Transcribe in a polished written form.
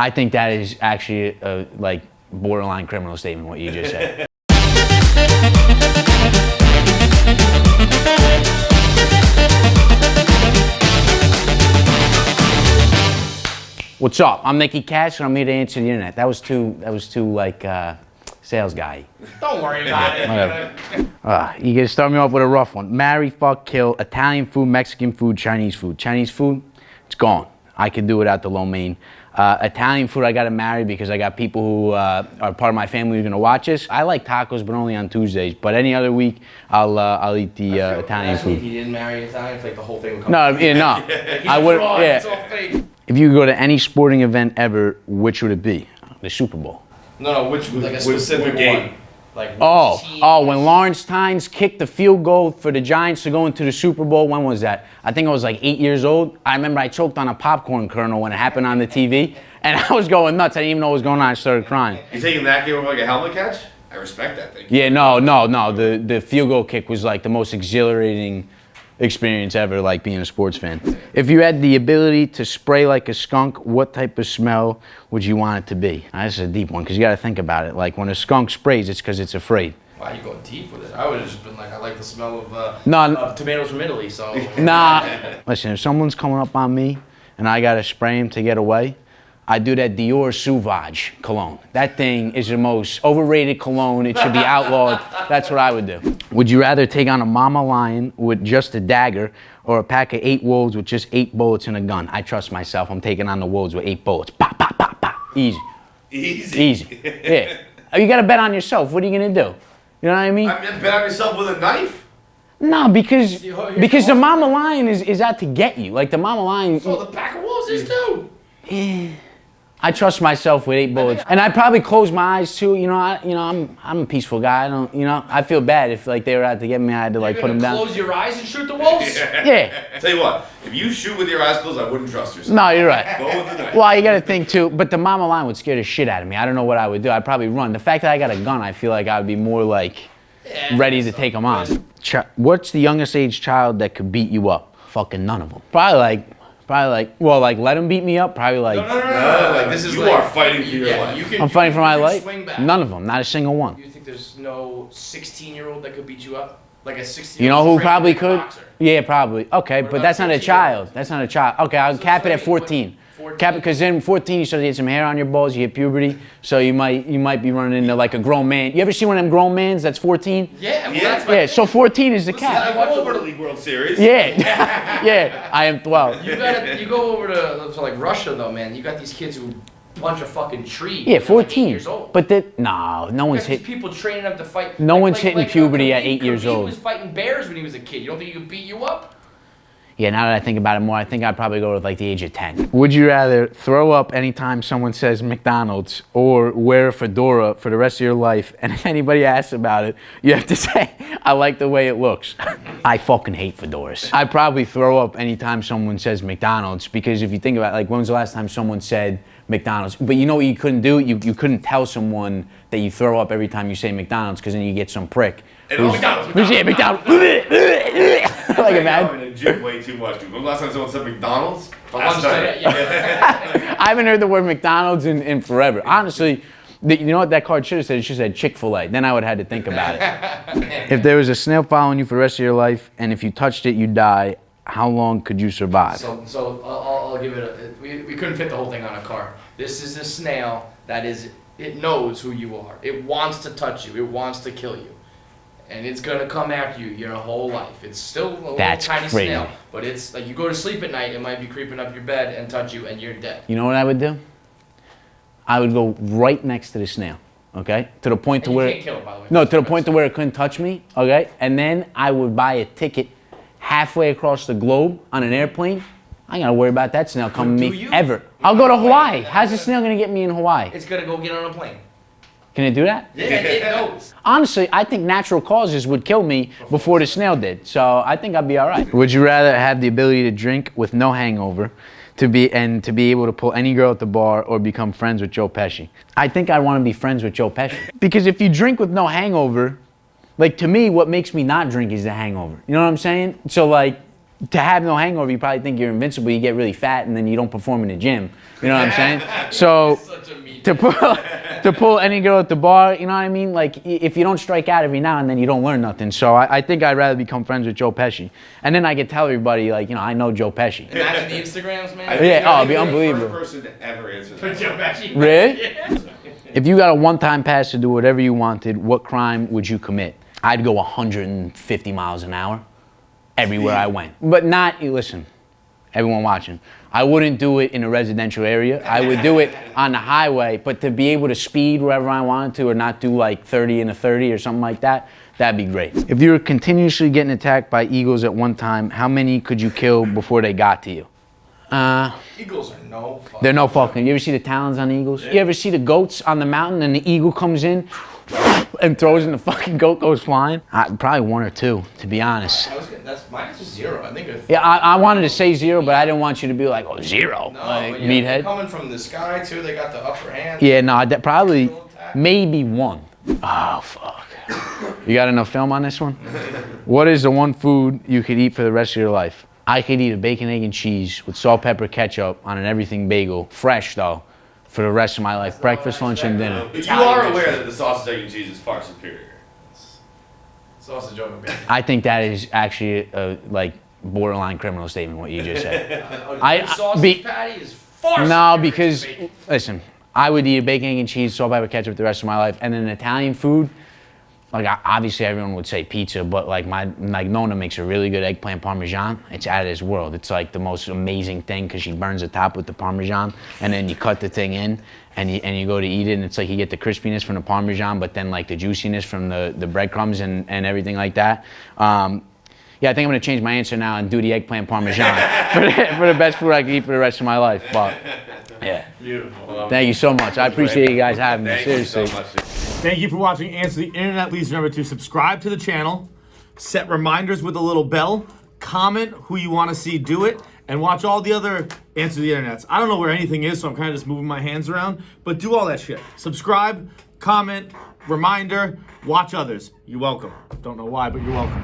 I think that is actually a like borderline criminal statement, what you just said. What's up? I'm Nicky Cash, and I'm here to answer the internet. That was too like sales guy. Don't worry about it. Whatever. You gotta start me off with a rough one. Marry, fuck, kill, Italian food, Mexican food, Chinese food. Chinese food, it's gone. I can do without the lo mein. Italian food, I gotta marry because I got people who are part of my family who are gonna watch this. I like tacos, but only on Tuesdays. But any other week, I'll eat the Italian food. If you didn't marry Italian, it's like the whole thing would come. No, yeah, no. I would. Yeah. It's all fake. If you could go to any sporting event ever, which would it be? The Super Bowl. No, which like a specific one. Like when Lawrence Tynes kicked the field goal for the Giants to go into the Super Bowl. When was that? I think I was like 8 years old. I remember I choked on a popcorn kernel when it happened on the TV, and I was going nuts. I didn't even know what was going on. I started crying. You taking that game with like a helmet catch? I respect that thing. Yeah, no. The field goal kick was like the most exhilarating experience ever, like being a sports fan. If you had the ability to spray like a skunk, what type of smell would you want it to be? That's a deep one, because you got to think about it. Like when a skunk sprays, it's because it's afraid. Wow, you going deep with it. I would have just been like, I like the smell of tomatoes from Italy, so. Nah. Listen, if someone's coming up on me and I got to spray him to get away, I do that Dior Sauvage cologne. That thing is the most overrated cologne. It should be outlawed. That's what I would do. Would you rather take on a mama lion with just a dagger or a pack of 8 wolves with just 8 bullets and a gun? I trust myself. I'm taking on the wolves with 8 bullets. Pop, pop, pop, pop. Easy. Easy. Yeah. You got to bet on yourself. What are you going to do? You know what I mean? I mean, bet on yourself with a knife? No, because the mama lion is out to get you. Like the mama lion. So the pack of wolves is too. Yeah. I trust myself with 8 bullets, and I'd probably close my eyes too. I'm a peaceful guy. I feel bad if like they were out to get me. I had to like put them down. Close your eyes and shoot the wolves. Yeah. Tell you what, if you shoot with your eyes closed, I wouldn't trust yourself. No, you're right. Go with the knife. Well, you got to think too. But the mama lion would scare the shit out of me. I don't know what I would do. I'd probably run. The fact that I got a gun, I feel like I would be more like ready to take them on. What's the youngest age child that could beat you up? Fucking none of them. Probably like let him beat me up. Probably like. No. Like this is you are fighting for your life. I'm fighting for my life. None of them. Not a single one. You think there's no 16-year-old that could beat you up? Like a 16-year-old. You know who probably could? Boxer. Yeah, probably. Okay, but that's not a child. That's not a child. Okay, I'll cap it at 14. Cap it, because then 14 you start to get some hair on your balls. You hit puberty, so you might be running into like a grown man. You ever see one of them grown mans that's 14? Yeah. Well, Yeah. So 14 is the cap. I watched the Little League World Series. Yeah. Yeah. I am 12. You go over to like Russia though, man. You got these kids who punch a fucking tree. Yeah, 14. 8 years old. But no one's hit. People training up to fight. No one's hitting puberty at 8 years old. He was fighting bears when he was a kid. You don't think he could beat you up? Yeah, now that I think about it more, I think I'd probably go with like the age of 10. Would you rather throw up anytime someone says McDonald's or wear a fedora for the rest of your life, and if anybody asks about it, you have to say, I like the way it looks? I fucking hate fedoras. I'd probably throw up anytime someone says McDonald's, because if you think about it, like when was the last time someone said McDonald's? But you know what you couldn't do? You couldn't tell someone that you throw up every time you say McDonald's, because then you get some prick. McDonald's. Like a man. I'm in the gym way too much. When was the last time someone said McDonald's? I haven't heard the word McDonald's in forever. Honestly, you know what that card should have said? It should have said Chick-fil-A. Then I would have had to think about it. If there was a snail following you for the rest of your life, and if you touched it, you'd die, how long could you survive? So I'll give it we couldn't fit the whole thing on a card. This is a snail that it knows who you are. It wants to touch you. It wants to kill you. And it's gonna come after you your whole life. It's still a little tiny snail, but it's like you go to sleep at night, it might be creeping up your bed and touch you, and you're dead. You know what I would do? I would go right next to the snail, okay? To the point to where you can't kill it, by the way. No, to the point to where it couldn't touch me, okay? And then I would buy a ticket halfway across the globe on an airplane. I ain't gotta worry about that snail coming to me ever. I'll go to Hawaii. How's the snail gonna get me in Hawaii? It's gonna go get on a plane. Can it do that? Yeah, it knows. Honestly, I think natural causes would kill me before the snail did. So I think I'd be all right. Would you rather have the ability to drink with no hangover to be able to pull any girl at the bar, or become friends with Joe Pesci? I think I want to be friends with Joe Pesci. Because if you drink with no hangover, like to me, what makes me not drink is the hangover. You know what I'm saying? So like, to have no hangover, you probably think you're invincible. You get really fat, and then you don't perform in the gym. You know what I'm saying? So to pull any girl at the bar, you know what I mean? Like, if you don't strike out every now and then, you don't learn nothing. So I think I'd rather become friends with Joe Pesci. And then I could tell everybody, like, you know, I know Joe Pesci. Imagine the Instagrams, man. It'd be unbelievable. The first person to ever answer that. Joe Pesci. Really? Yeah. If you got a one-time pass to do whatever you wanted, what crime would you commit? I'd go 150 miles an hour everywhere I went. But not, listen, everyone watching, I wouldn't do it in a residential area. I would do it on the highway, but to be able to speed wherever I wanted to or not do like 30 in a 30 or something like that, that'd be great. If you were continuously getting attacked by eagles at one time, how many could you kill before they got to you? Eagles are no fucking. They're no fucking. You ever see the talons on eagles? Yeah. You ever see the goats on the mountain and the eagle comes in and throws and the fucking goat goes flying? Probably one or two, to be honest. Mine is just 0. I think. I wanted to say 0, but I didn't want you to be like, 0. No, like, but meathead. Coming from the sky too, they got the upper hand. Yeah, no, probably maybe 1. Oh fuck. You got enough film on this one? What is the one food you could eat for the rest of your life? I could eat a bacon, egg, and cheese with salt, pepper, ketchup on an everything bagel, fresh though, for the rest of my life. Breakfast, lunch, and dinner. But you are aware that the sausage, egg, and cheese is far superior. Sausage over bacon. I think that is actually a borderline criminal statement, what you just said. Sausage patty is far superior. No, because, listen, I would eat a bacon, egg, and cheese, salt, pepper, ketchup the rest of my life, and then Italian food, like obviously everyone would say pizza, but like Nona makes a really good eggplant parmesan. It's out of this world. It's like the most amazing thing because she burns the top with the parmesan, and then you cut the thing in, and you go to eat it, and it's like you get the crispiness from the parmesan, but then like the juiciness from the breadcrumbs and everything like that. Yeah, I think I'm gonna change my answer now and do the eggplant parmesan for the best food I can eat for the rest of my life. But yeah, beautiful. Thank you so much. I appreciate you guys having me. Seriously. Thank you so much. Thank you for watching Answer the Internet. Please remember to subscribe to the channel, set reminders with a little bell, comment who you want to see do it, and watch all the other Answer the Internets. I don't know where anything is, so I'm kind of just moving my hands around, but do all that shit. Subscribe, comment, reminder, watch others. You're welcome. Don't know why, but you're welcome.